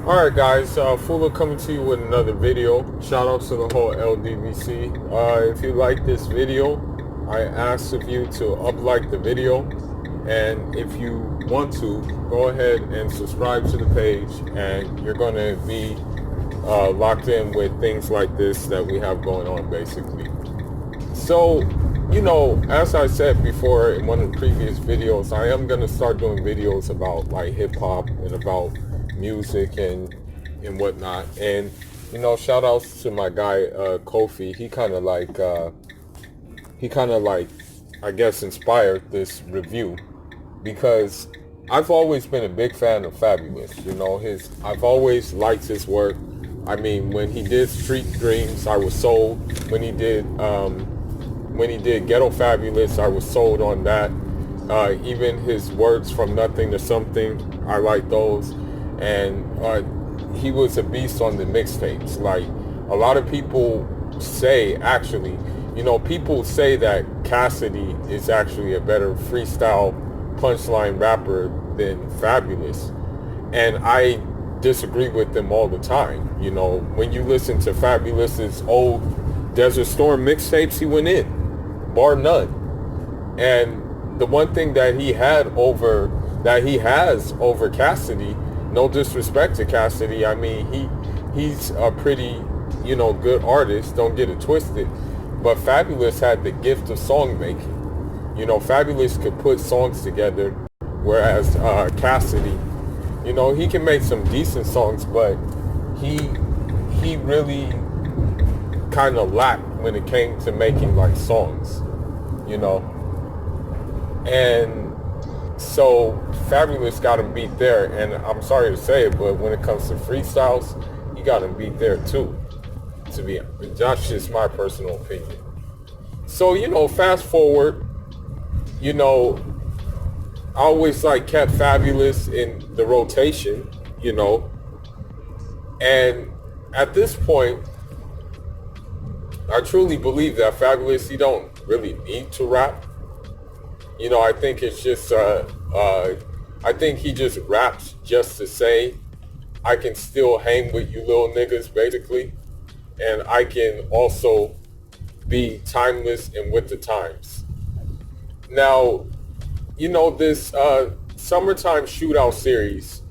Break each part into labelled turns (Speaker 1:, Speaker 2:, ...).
Speaker 1: Alright guys, Fuller coming to you with another video. Shout out to the whole LDVC. If you like this video, I ask of you to like the video, and if you want to, go ahead and subscribe to the page, and you're going to be locked in with things like this that we have going on basically. So, as I said before in one of the previous videos, I am going to start doing videos about like hip hop and about music and whatnot. And shout outs to my guy Kofi. He kind of like I guess inspired this review, because I've always been a big fan of Fabolous. I've always liked his work. I mean, when he did Street Dreams, I was sold. When he did Ghetto Fabulous, I was sold on that. Even his Words from Nothing to Something, I like those. And he was a beast on the mixtapes. Like, a lot of people say, actually, people say that Cassidy is actually a better freestyle punchline rapper than Fabolous. And I disagree with them all the time. When you listen to Fabulous's old Desert Storm mixtapes, he went in, bar none. And the one thing that he has over Cassidy, no disrespect to Cassidy, I mean, he's a pretty, good artist, don't get it twisted, but Fabolous had the gift of song making. Fabolous could put songs together, whereas Cassidy, he can make some decent songs, but he really kind of lacked when it came to making like songs, and so Fabolous got him beat there. And I'm sorry to say it, but when it comes to freestyles, he got him beat there too. That's just my personal opinion. So fast forward, I always kept Fabolous in the rotation, and at this point, I truly believe that Fabolous, he don't really need to rap. I think it's just, I think he just raps just to say, I can still hang with you little niggas, basically, and I can also be timeless and with the times. Now, this summertime shootout series,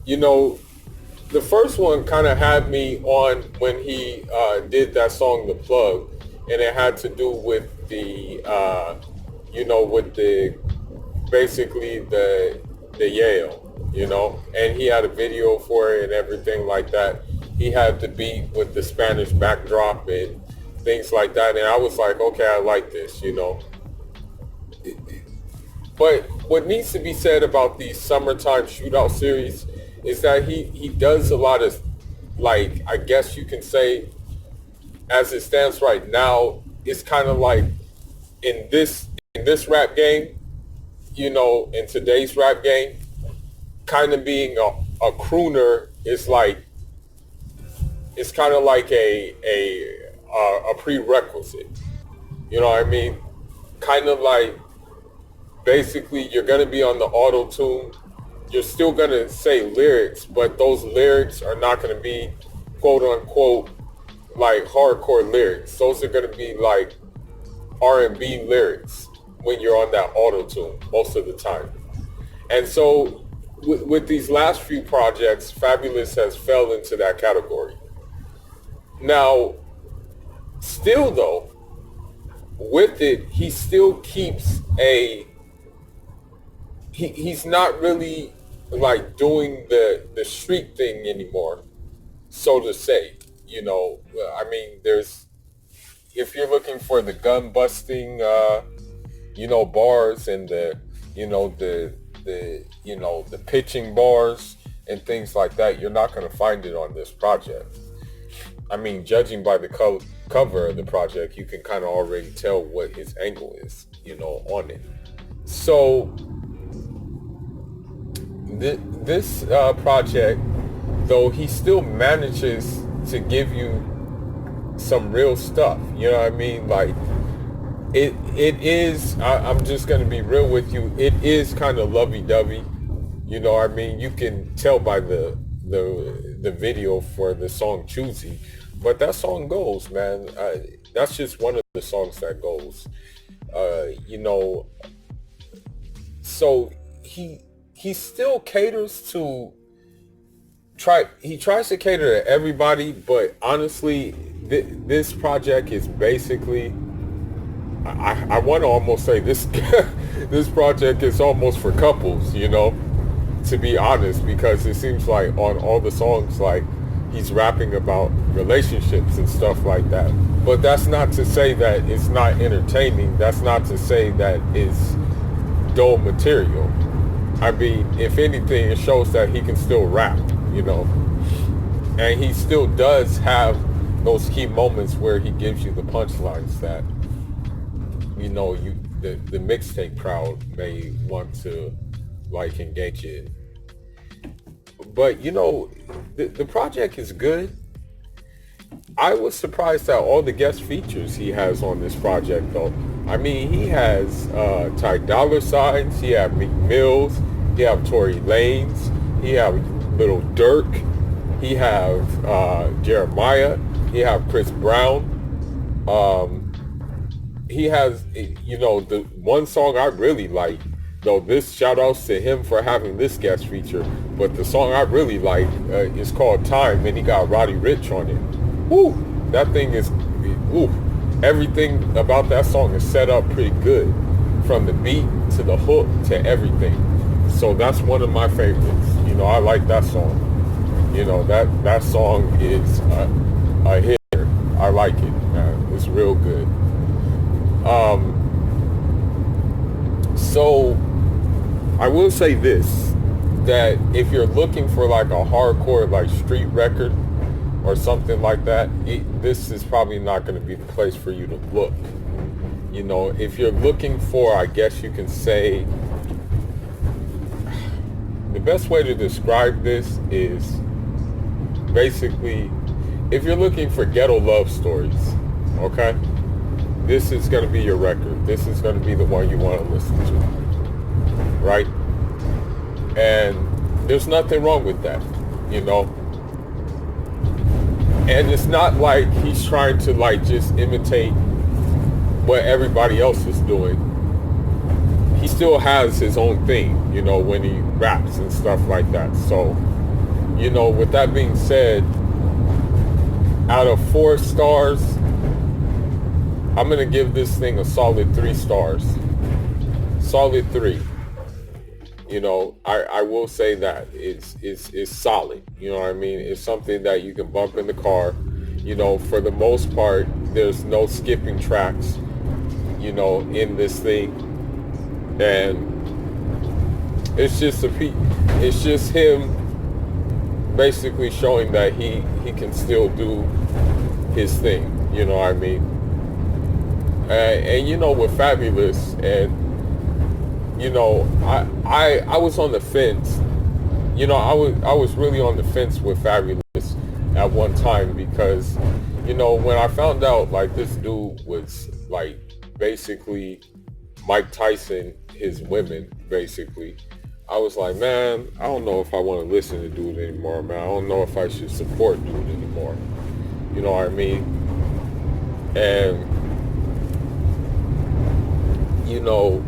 Speaker 1: the first one kind of had me on when he did that song, The Plug, and it had to do with the, with the, basically the Yale, and he had a video for it and everything like that. He had the beat with the Spanish backdrop and things like that, and I was like, okay, I like this, But what needs to be said about the summertime shootout series is that he does a lot of, I guess you can say, as it stands right now, it's kind of like in this rap game, in today's rap game, kind of being a crooner is it's kind of like a prerequisite. You know what I mean? Kind of like, basically, you're going to be on the auto-tune. You're still going to say lyrics, but those lyrics are not going to be quote-unquote like hardcore lyrics. Those are going to be like R&B lyrics when you're on that auto-tune most of the time. And so with these last few projects, Fabolous has fell into that category. Now, still though, with it, he still keeps he's not really doing the street thing anymore, so to say. I mean, if you're looking for the gun busting, bars and the pitching bars and things like that, you're not going to find it on this project. I mean, judging by the cover of the project, you can kind of already tell what his angle is, on it. So this project, though, he still manages to give you some real stuff. You know what I mean? It is, I'm just going to be real with you, it is kind of lovey-dovey. You know what I mean? You can tell by the the video for the song Choosy, but that song goes, man. That's just one of the songs that goes. You know, so he still caters to he tries to cater to everybody, but honestly, this project is basically, I want to almost say this this project is almost for couples, you know, to be honest, because it seems like on all the songs, like he's rapping about relationships and stuff like that. But that's not to say that it's not entertaining. That's not to say that it's dull material. I mean, if anything, it shows that he can still rap, you know, and he still does have those key moments where he gives you the punchlines that, you know, the mixtape crowd may want to like engage in. But you know, the project is good. I was surprised at all the guest features he has on this project, though. I mean, he has Ty Dolla Signs, he have Meek Mills, he have Tory Lanez, he have Little Durk, he have Jeremiah, he have Chris Brown. He has, you know, the one song I really like, though this shout outs to him for having this guest feature, but the song I really like is called Time, and he got Roddy Ricch on it. Woo! That thing is, ooh, everything about that song is set up pretty good, from the beat to the hook to everything. So that's one of my favorites. You know, I like that song. You know, that song is a hitter. I like it, man. It's real good. So I will say this, that if you're looking for like a hardcore like street record or something like that, this is probably not going to be the place for you to look. You know, if you're looking for, I guess you can say, the best way to describe this is basically, if you're looking for ghetto love stories, okay, this is going to be your record. This is going to be the one you want to listen to, right? And there's nothing wrong with that, you know? And it's not like he's trying to like just imitate what everybody else is doing. He still has his own thing, you know, when he raps and stuff like that. So, you know, with that being said, out of 4 stars, I'm going to give this thing a solid 3 stars. Solid 3. You know, I will say that it's solid. You know what I mean? It's something that you can bump in the car. You know, for the most part, there's no skipping tracks, you know, in this thing. And it's just it's just him basically showing that he can still do his thing. You know what I mean? And you know, with Fabolous, and you know, I was on the fence. You know, I was really on the fence with Fabolous at one time, because, you know, when I found out like this dude was like basically Mike Tyson his women, basically, I was like, man, I don't know if I want to listen to dude anymore, man. I don't know if I should support dude anymore. You know what I mean? And you know,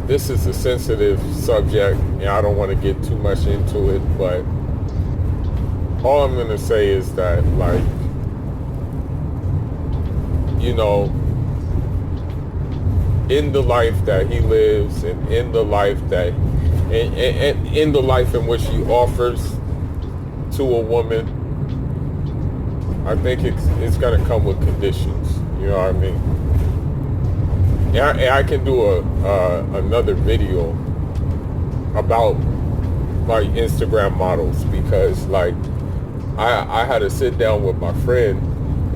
Speaker 1: this is a sensitive subject, and I don't want to get too much into it, but all I'm going to say is that, like, you know, in the life that he lives, and in the life that, and in the life in which he offers to a woman, I think it's going to come with conditions. You know what I mean? And I can do another video about like Instagram models, because like I had to sit down with my friend,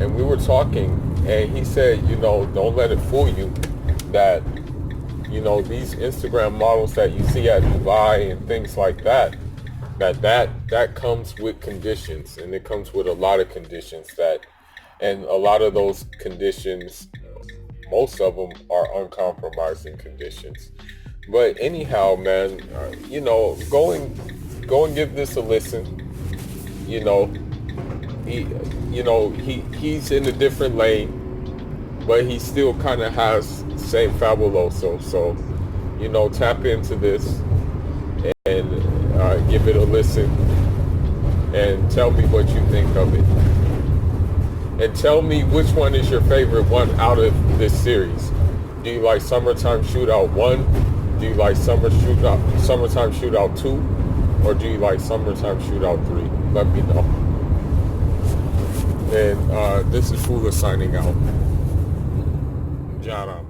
Speaker 1: and we were talking, and he said, you know, don't let it fool you that, you know, these Instagram models that you see at Dubai and things like that, that comes with conditions, and it comes with a lot of conditions and a lot of those conditions, most of them are uncompromising conditions. But anyhow, man, you know, going go and give this a listen. You know, he's in a different lane, but he still kind of has the same Fabuloso. So, tap into this and give it a listen and tell me what you think of it. And tell me which one is your favorite one out of this series. Do you like Summertime Shootout 1? Do you like Summertime Shootout 2? Or do you like Summertime Shootout 3? Let me know. And this is Fula signing out. Jara.